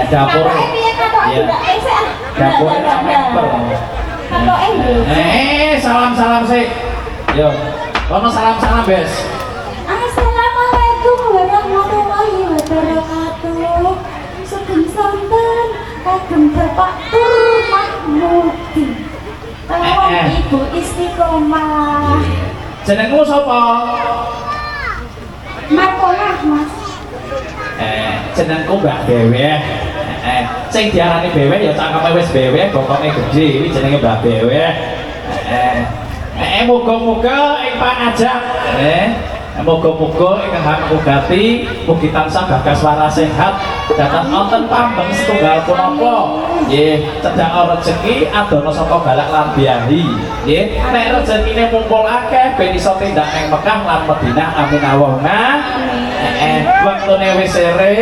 dapur dapur salam sih yo kono salam bes. Assalamualaikum warahmatullahi wabarakatuh. Sugeng sonten kagem Bapak Tur Mahmudi kawon Ibu Istiqomah. Jenengmu sapa? Makolah Mas. Jenengku Mbak Dewe. Sing diarani Dewe ya cangkeme wis Dewe, bokonge gedhe. Iki jenenge Mbak Dewe. Muga-muga ing pangajak muga-muga ingkang hamku gati mugi tansah gagas waras sehat datang wonten pambeng setunggal punapa nggih cedhak rezeki adono saka balak lan biyahi nggih nek rezekine mumpul akeh ben iso tindak ning Mekah lan Madinah amin Allahumma wektune wis sere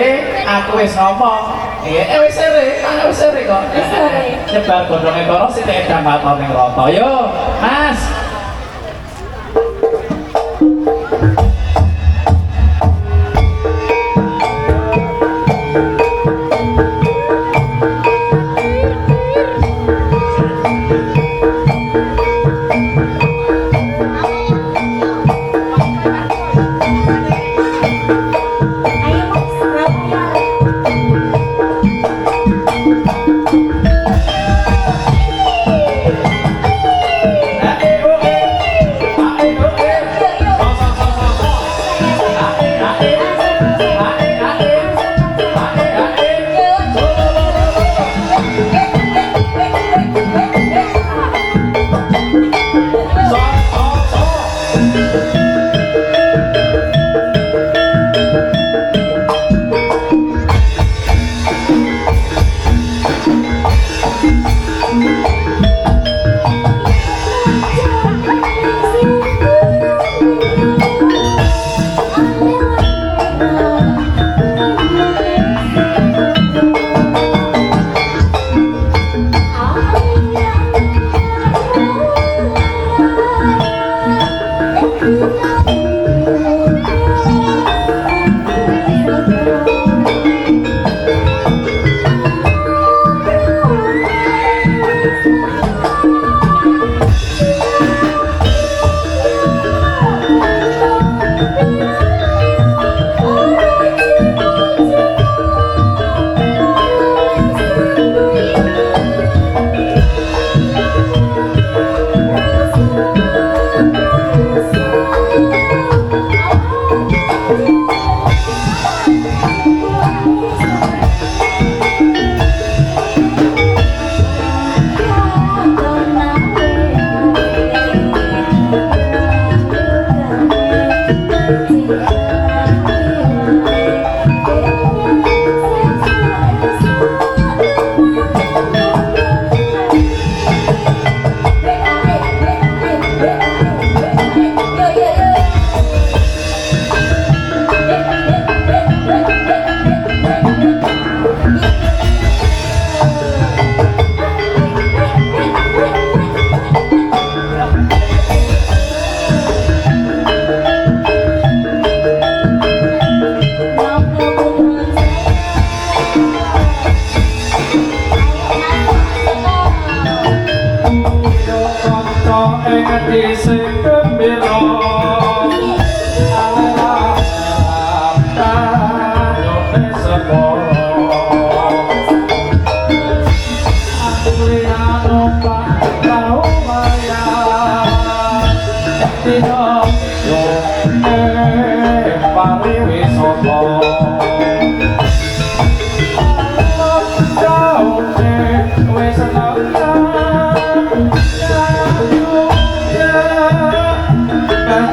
aku wis ngomong wis sere kok nyebar godhonge karo sithik edang maton ning rata yo Mas.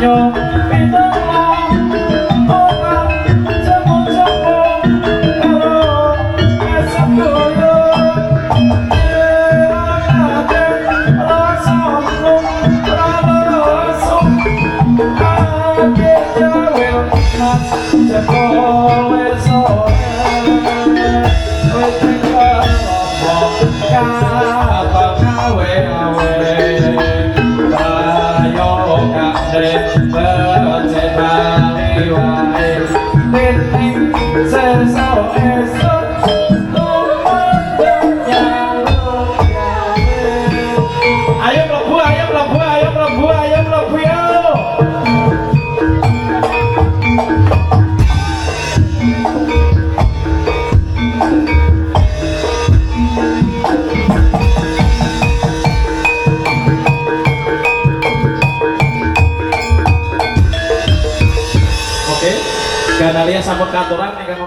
banyu pitulung orang semut-semut karo esem guyur nyiraken rasa rum ralesum ake jawel mas jebol esone wis kelompok katon awe-awe ayo kakek bercetali wae titik sesuk esuk ayo mlebu ayo mlebu ayo mlebu ayo mlebu yo Oke, Ganalia sampun katuran ingkang